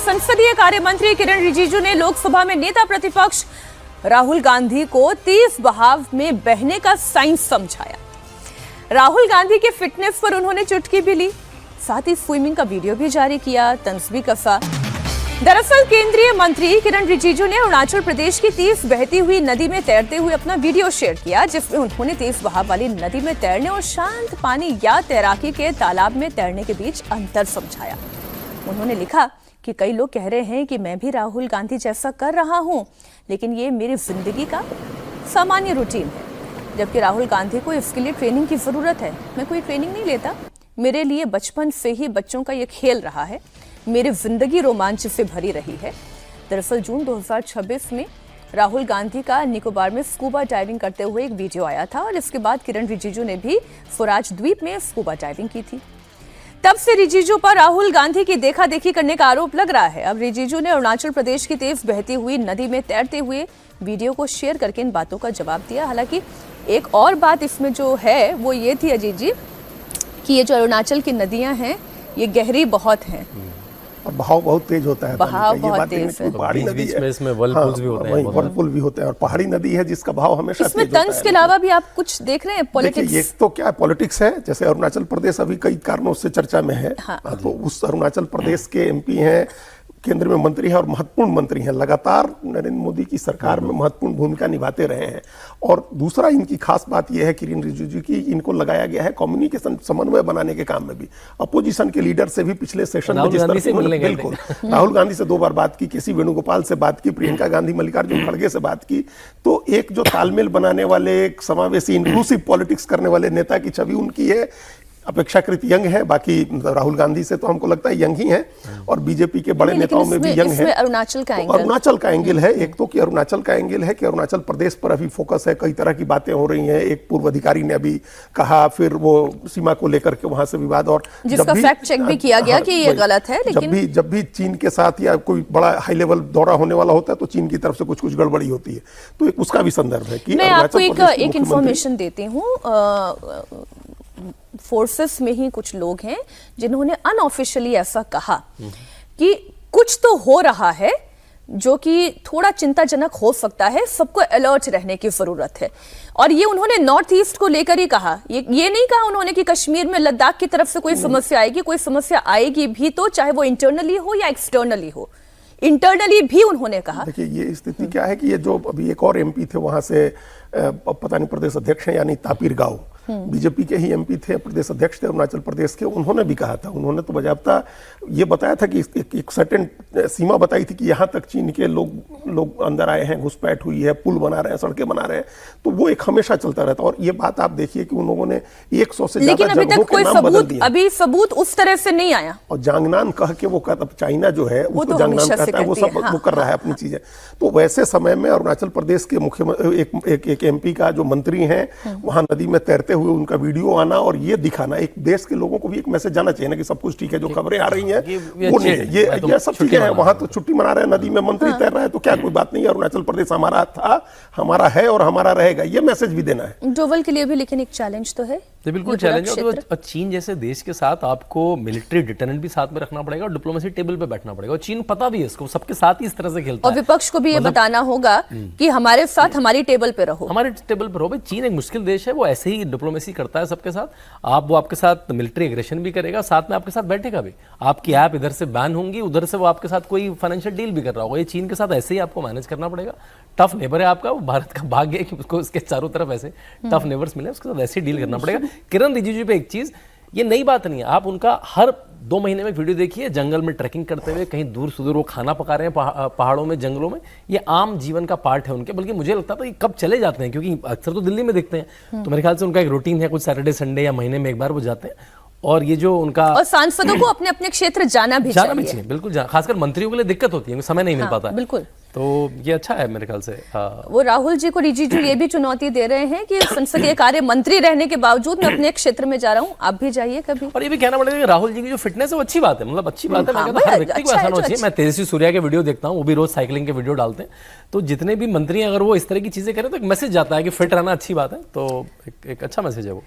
संसदीय कार्य मंत्री किरण रिजिजू ने लोकसभा में नेता प्रतिपक्ष राहुल गांधी को तेज बहाव में बहने का साइंस समझाया। राहुल गांधी के फिटनेस पर उन्होंने चुटकी भी ली, साथ ही स्विमिंग का वीडियो भी जारी किया, तंज भी कसा। दरअसल केंद्रीय मंत्री किरण रिजिजू ने अरुणाचल प्रदेश की तेज बहती हुई नदी में तैरते हुए अपना वीडियो शेयर किया, जिसमें उन्होंने तेज बहाव वाली नदी में तैरने और शांत पानी या तैराकी के तालाब में तैरने के बीच अंतर समझाया। उन्होंने लिखा कि कई लोग कह रहे हैं कि मैं भी राहुल गांधी जैसा कर रहा हूं, लेकिन ये मेरी जिंदगी का सामान्य रूटीन है, जबकि राहुल गांधी को इसके लिए ट्रेनिंग की जरूरत है। मैं कोई ट्रेनिंग नहीं लेता, मेरे लिए बचपन से ही बच्चों का ये खेल रहा है, मेरी जिंदगी रोमांच से भरी रही है। दरअसल जून 2026 में राहुल गांधी का निकोबार में स्कूबा डाइविंग करते हुए एक वीडियो आया था और इसके बाद किरण रिजिजू ने भी स्वराज द्वीप में स्कूबा डाइविंग की थी। तब से रिजिजू पर राहुल गांधी की देखा देखी करने का आरोप लग रहा है। अब रिजिजू ने अरुणाचल प्रदेश की तेज बहती हुई नदी में तैरते हुए वीडियो को शेयर करके इन बातों का जवाब दिया। हालांकि एक और बात इसमें जो है वो ये थी अजीत जी कि ये जो अरुणाचल की नदियां हैं ये गहरी बहुत हैं और बहाव बहुत तेज होता है। बहाव बहुत तेज है। पहाड़ी नदी है, इसमें व्हर्लपूल्स भी होते हैं, व्हर्लपूल भी होते हैं और पहाड़ी नदी है जिसका बहाव हमेशा इसमें तेज होता है। तंज के अलावा भी आप कुछ देख रहे हैं पॉलिटिक्स? ये तो क्या पॉलिटिक्स है, जैसे अरुणाचल प्रदेश अभी कई कारणों से चर्चा में है। हाँ। तो उस अरुणाचल प्रदेश के एमपी हैं, केंद्र में मंत्री हैं और महत्वपूर्ण मंत्री हैं, लगातार नरेंद्र मोदी की सरकार में महत्वपूर्ण भूमिका निभाते रहे हैं। और दूसरा इनकी खास बात यह है किरण रिजिजू की, इनको लगाया गया है कम्युनिकेशन समन्वय बनाने के काम में भी। अपोजिशन के लीडर से भी पिछले सेशन में जिस तरह से बिल्कुल राहुल गांधी से 2 बार बात की, केसी वेणुगोपाल से बात की, प्रियंका गांधी मल्लिकार्जुन खड़गे से बात की, तो एक जो तालमेल बनाने वाले, एक समावेशी इंक्लूसिव पॉलिटिक्स करने वाले नेता की छवि उनकी है। अपेक्षाकृत यंग है, बाकी राहुल गांधी से तो हमको लगता है यंग ही है और बीजेपी के बड़े नेताओं में भी यंग है। अरुणाचल का एंगल, अरुणाचल का एंगल है। एक तो कि अरुणाचल का एंगल है कि अरुणाचल प्रदेश पर अभी फोकस है, कई तरह की बातें हो रही हैं। एक पूर्व अधिकारी ने अभी कहा, फिर वो सीमा को लेकर के वहां से विवाद, और जिसका फैक्ट चेक भी किया गया कि ये गलत है। लेकिन जब भी चीन के साथ या कोई बड़ा हाई लेवल दौरा होने वाला होता है तो चीन की तरफ से कुछ गड़बड़ी होती है, तो एक उसका भी संदर्भ है कि मैं आपको एक इंफॉर्मेशन देती हूँ। फोर्सेस में ही कुछ लोग हैं जिन्होंने अनऑफिशियली ऐसा कहा कि कुछ तो हो रहा है जो कि थोड़ा चिंताजनक हो सकता है, सबको अलर्ट रहने की जरूरत है। और ये उन्होंने नॉर्थ ईस्ट को लेकर ही कहा, ये नहीं कहा उन्होंने कि कश्मीर में लद्दाख की तरफ से कोई समस्या आएगी। कोई समस्या आएगी भी तो चाहे वो इंटरनली हो या एक्सटर्नली हो, इंटरनली भी उन्होंने कहा। देखिए ये स्थिति क्या है कि ये जो अभी एक और एमपी थे वहां से, पता नहीं प्रदेश अध्यक्ष हैं यानी तापिर गांव, बीजेपी के ही एमपी थे, प्रदेश अध्यक्ष थे अरुणाचल प्रदेश के, उन्होंने भी कहा था, उन्होंने तो बजाबता ये बताया था कि एक सर्टेन सीमा बताई थी कि यहाँ तक चीन के लोग अंदर आए हैं, घुसपैठ हुई है, पुल बना रहे हैं, सड़कें बना रहे हैं, तो वो एक हमेशा चलता रहता है। और ये बात आप देखिए कि उन लोगों ने 100 से ज्यादा जगहों के नाम बदल दिए, अभी सबूत उस तरह से नहीं आया। और जांगनान कह के वो कहता, चाइना जो है उसको जांगनान कहता है, वो सब वो कर रहा है अपनी चीजें। तो वैसे समय में अरुणाचल प्रदेश के मुख्यमंत्री एक एमपी का जो मंत्री हैं, वहां नदी में तैरते हुए उनका वीडियो आना और ये दिखाना, एक देश के लोगों को भी एक मैसेज जाना चाहिए ना कि सब कुछ ठीक है, जो खबरें आ रही हैं वो नहीं है, ये सब चीजें हैं। वहां तो छुट्टी मना रहे हैं, नदी में मंत्री तैर रहा है, तो क्या कोई बात नहीं है, अरुणाचल प्रदेश हमारा था, हमारा है और हमारा रहेगा, ये मैसेज भी देना है डोवल के लिए भी। लेकिन एक चैलेंज तो है, बिल्कुल चैलेंज है। और चीन जैसे देश के साथ आपको मिलिट्री डिटरेंट भी साथ में रखना पड़ेगा और डिप्लोमेसी टेबल पे बैठना पड़ेगा, और चीन पता भी है इसको, सबके साथ ही इस तरह से खेलता है। और विपक्ष को भी ये बताना होगा कि हमारे साथ हमारी टेबल पे रहो, हमारे टेबल पर रहो। चीन एक मुश्किल देश है, वो ऐसे ही डिप्लोमेसी करता है सबके साथ। वो आपके साथ मिलिट्री एग्रेशन भी करेगा, साथ में आपके साथ बैठेगा भी। आपकी ऐप इधर से बैन होंगी, उधर से वो आपके साथ कोई फाइनेंशियल डील भी कर रहा होगा। ये चीन के साथ ऐसे ही आपको मैनेज करना पड़ेगा। टफ नेबर है आपका, वो भारत का भाग्य है कि उसको उसके चारों तरफ ऐसे टफ नेबर्स मिले, उसके साथ ऐसे ही डील करना पड़ेगा। किरण रिजिजू पे एक चीज, ये नई बात नहीं है, आप उनका हर 2 महीने में वीडियो देखिए, जंगल में ट्रैकिंग करते हुए, कहीं दूर सुदूर वो खाना पका रहे हैं पहाड़ों में, जंगलों में। ये आम जीवन का पार्ट है उनके। बल्कि मुझे लगता था कि कब चले जाते हैं, क्योंकि अक्सर तो दिल्ली में दिखते हैं, तो मेरे ख्याल से उनका एक रूटीन है, कुछ सैटरडे संडे या महीने में एक बार वो जाते हैं। और ये जो उनका, और सांसदों को अपने अपने क्षेत्र जाना भी चाहिए। बिल्कुल, खासकर मंत्रियों के लिए दिक्कत होती है, समय नहीं मिल पाता। बिल्कुल, तो ये अच्छा है मेरे ख्याल से। वो राहुल जी को रिजिजू ये भी चुनौती दे रहे हैं कि संसदीय कार्य मंत्री रहने के बावजूद मैं अपने क्षेत्र में जा रहा हूँ, आप भी जाइए कभी। और ये भी कहना पड़ेगा कि राहुल जी की जो फिटनेस है वो अच्छी बात है, मतलब अच्छी बात है। मैं कहता हूं हर व्यक्ति को ऐसा होना चाहिए। मैं तेजस्वी सूर्या के वीडियो देखता हूँ, वो भी रोज साइकिलिंग के वीडियो डालते हैं, तो जितने भी मंत्री अगर वो इस तरह की चीजें करें तो एक मैसेज जाता है कि फिट रहना अच्छी बात है, तो एक अच्छा मैसेज है वो।